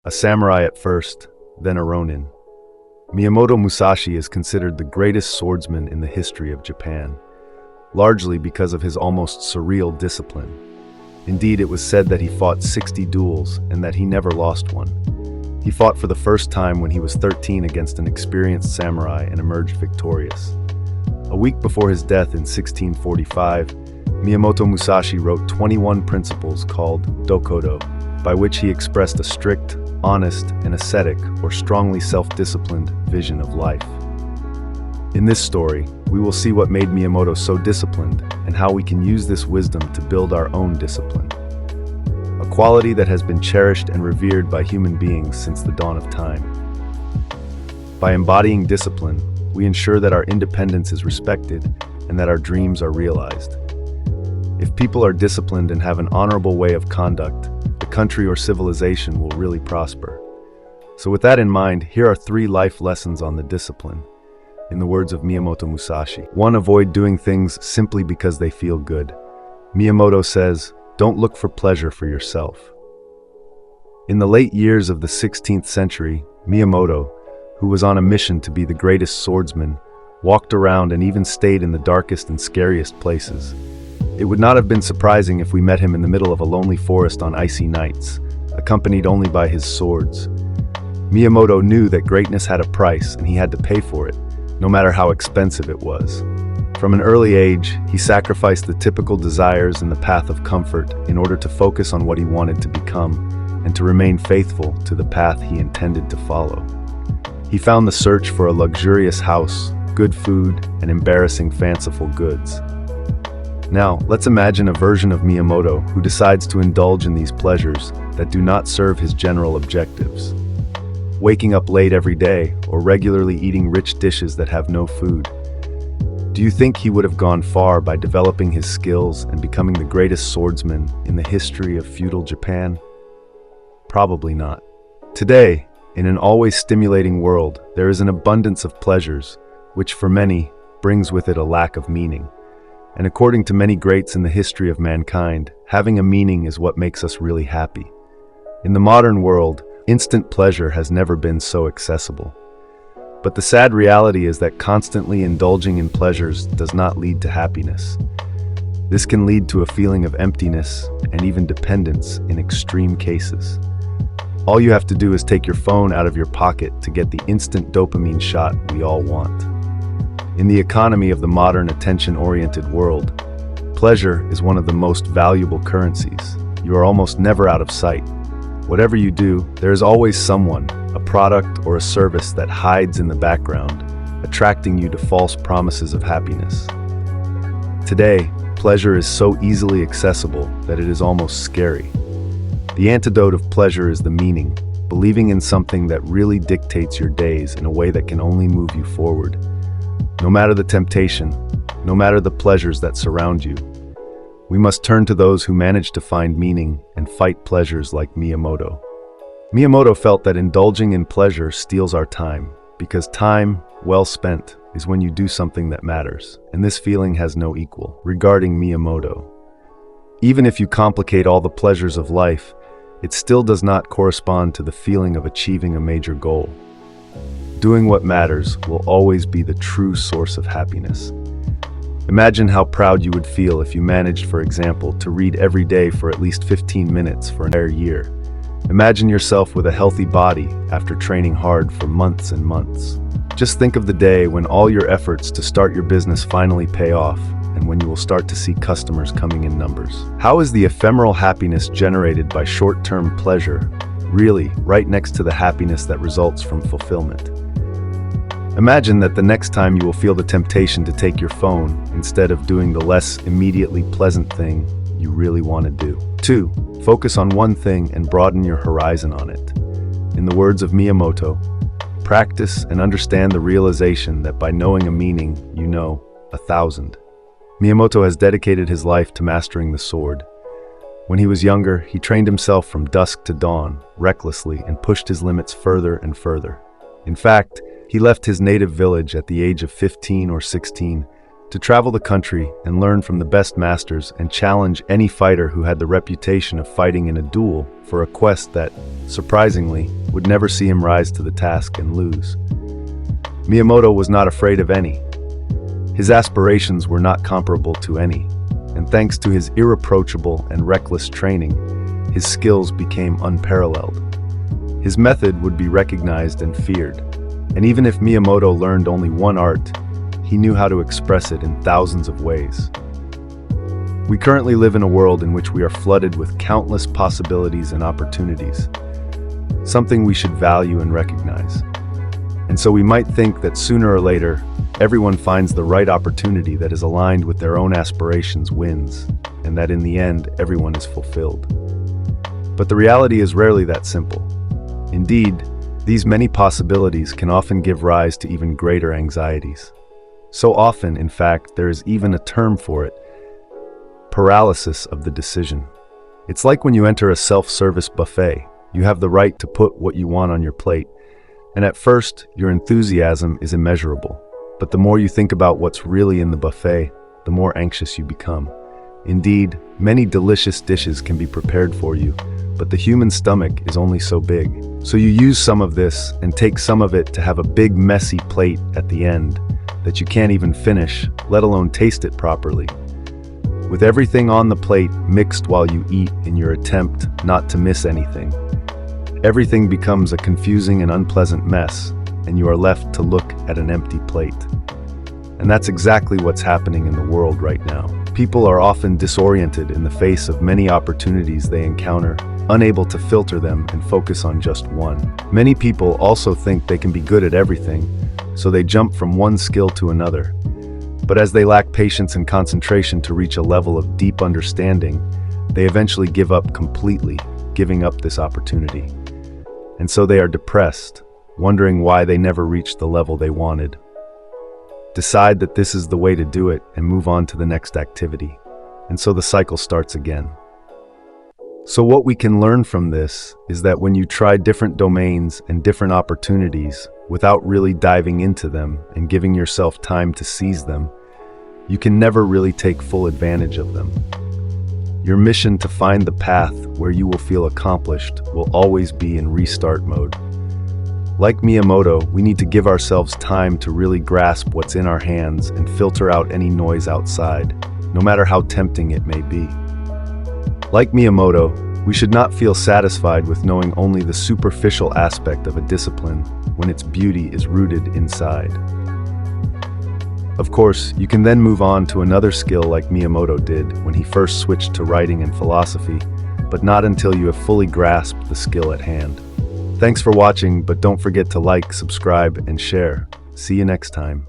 A samurai at first, then a ronin. Miyamoto Musashi is considered the greatest swordsman in the history of Japan, largely because of his almost surreal discipline. Indeed, it was said that he fought 60 duels and that he never lost one. He fought for the first time when he was 13 against an experienced samurai and emerged victorious. A week before his death in 1645, Miyamoto Musashi wrote 21 principles called Dokodo, by which he expressed a strict, honest, and ascetic, or strongly self-disciplined, vision of life. In this story, we will see what made Miyamoto so disciplined and how we can use this wisdom to build our own discipline. A quality that has been cherished and revered by human beings since the dawn of time. By embodying discipline, we ensure that our independence is respected and that our dreams are realized. If people are disciplined and have an honorable way of conduct, the country or civilization will really prosper. So with that in mind, here are 3 life lessons on the discipline. In the words of Miyamoto Musashi. 1. Avoid doing things simply because they feel good. Miyamoto says, don't look for pleasure for yourself. In the late years of the 16th century, Miyamoto, who was on a mission to be the greatest swordsman, walked around and even stayed in the darkest and scariest places. It would not have been surprising if we met him in the middle of a lonely forest on icy nights, accompanied only by his swords. Miyamoto knew that greatness had a price and he had to pay for it, no matter how expensive it was. From an early age, he sacrificed the typical desires and the path of comfort in order to focus on what he wanted to become and to remain faithful to the path he intended to follow. He found the search for a luxurious house, good food, and embarrassing fanciful goods. Now, let's imagine a version of Miyamoto who decides to indulge in these pleasures that do not serve his general objectives. Waking up late every day or regularly eating rich dishes that have no food. Do you think he would have gone far by developing his skills and becoming the greatest swordsman in the history of feudal Japan? Probably not. Today, in an always stimulating world, there is an abundance of pleasures, which for many brings with it a lack of meaning. And according to many greats in the history of mankind, having a meaning is what makes us really happy. In the modern world, instant pleasure has never been so accessible. But the sad reality is that constantly indulging in pleasures does not lead to happiness. This can lead to a feeling of emptiness and even dependence in extreme cases. All you have to do is take your phone out of your pocket to get the instant dopamine shot we all want. In the economy of the modern attention-oriented world, pleasure is one of the most valuable currencies. You are almost never out of sight. Whatever you do, there is always someone, a product or a service that hides in the background, attracting you to false promises of happiness. Today, pleasure is so easily accessible that it is almost scary. The antidote of pleasure is the meaning, believing in something that really dictates your days in a way that can only move you forward. No matter the temptation, no matter the pleasures that surround you, we must turn to those who manage to find meaning and fight pleasures like Miyamoto. Miyamoto felt that indulging in pleasure steals our time, because time, well spent, is when you do something that matters, and this feeling has no equal. Regarding Miyamoto, even if you complicate all the pleasures of life, it still does not correspond to the feeling of achieving a major goal. Doing what matters will always be the true source of happiness. Imagine how proud you would feel if you managed, for example, to read every day for at least 15 minutes for an entire year. Imagine yourself with a healthy body after training hard for months and months. Just think of the day when all your efforts to start your business finally pay off, and when you will start to see customers coming in numbers. How is the ephemeral happiness generated by short-term pleasure really right next to the happiness that results from fulfillment? Imagine that the next time you will feel the temptation to take your phone instead of doing the less immediately pleasant thing you really want to do. 2. Focus on one thing and broaden your horizon on it. In the words of Miyamoto, practice and understand the realization that by knowing a meaning, you know 1,000. Miyamoto has dedicated his life to mastering the sword. When he was younger, he trained himself from dusk to dawn, recklessly, and pushed his limits further and further. In fact, he left his native village at the age of 15 or 16, to travel the country and learn from the best masters and challenge any fighter who had the reputation of fighting in a duel for a quest that, surprisingly, would never see him rise to the task and lose. Miyamoto was not afraid of any. His aspirations were not comparable to any, and thanks to his irreproachable and reckless training, his skills became unparalleled. His method would be recognized and feared, and even if Miyamoto learned only one art, he knew how to express it in thousands of ways. We currently live in a world in which we are flooded with countless possibilities and opportunities, something we should value and recognize. And so we might think that sooner or later, everyone finds the right opportunity that is aligned with their own aspirations wins, and that in the end, everyone is fulfilled. But the reality is rarely that simple. Indeed, these many possibilities can often give rise to even greater anxieties. So often, in fact, there is even a term for it: paralysis of the decision. It's like when you enter a self-service buffet. You have the right to put what you want on your plate, and at first, your enthusiasm is immeasurable. But the more you think about what's really in the buffet, the more anxious you become. Indeed, many delicious dishes can be prepared for you, but the human stomach is only so big. So you use some of this and take some of it to have a big messy plate at the end that you can't even finish, let alone taste it properly. With everything on the plate mixed while you eat in your attempt not to miss anything, everything becomes a confusing and unpleasant mess, and you are left to look at an empty plate. And that's exactly what's happening in the world right now. People are often disoriented in the face of many opportunities they encounter, unable to filter them and focus on just one. Many people also think they can be good at everything, so they jump from one skill to another. But as they lack patience and concentration to reach a level of deep understanding, they eventually give up completely, giving up this opportunity. And so they are depressed, wondering why they never reached the level they wanted. Decide that this is the way to do it and move on to the next activity. And so the cycle starts again. So what we can learn from this is that when you try different domains and different opportunities without really diving into them and giving yourself time to seize them, you can never really take full advantage of them. Your mission to find the path where you will feel accomplished will always be in restart mode. Like Miyamoto, we need to give ourselves time to really grasp what's in our hands and filter out any noise outside, no matter how tempting it may be. Like Miyamoto, we should not feel satisfied with knowing only the superficial aspect of a discipline when its beauty is rooted inside. Of course, you can then move on to another skill like Miyamoto did when he first switched to writing and philosophy, but not until you have fully grasped the skill at hand. Thanks for watching, but don't forget to like, subscribe, and share. See you next time.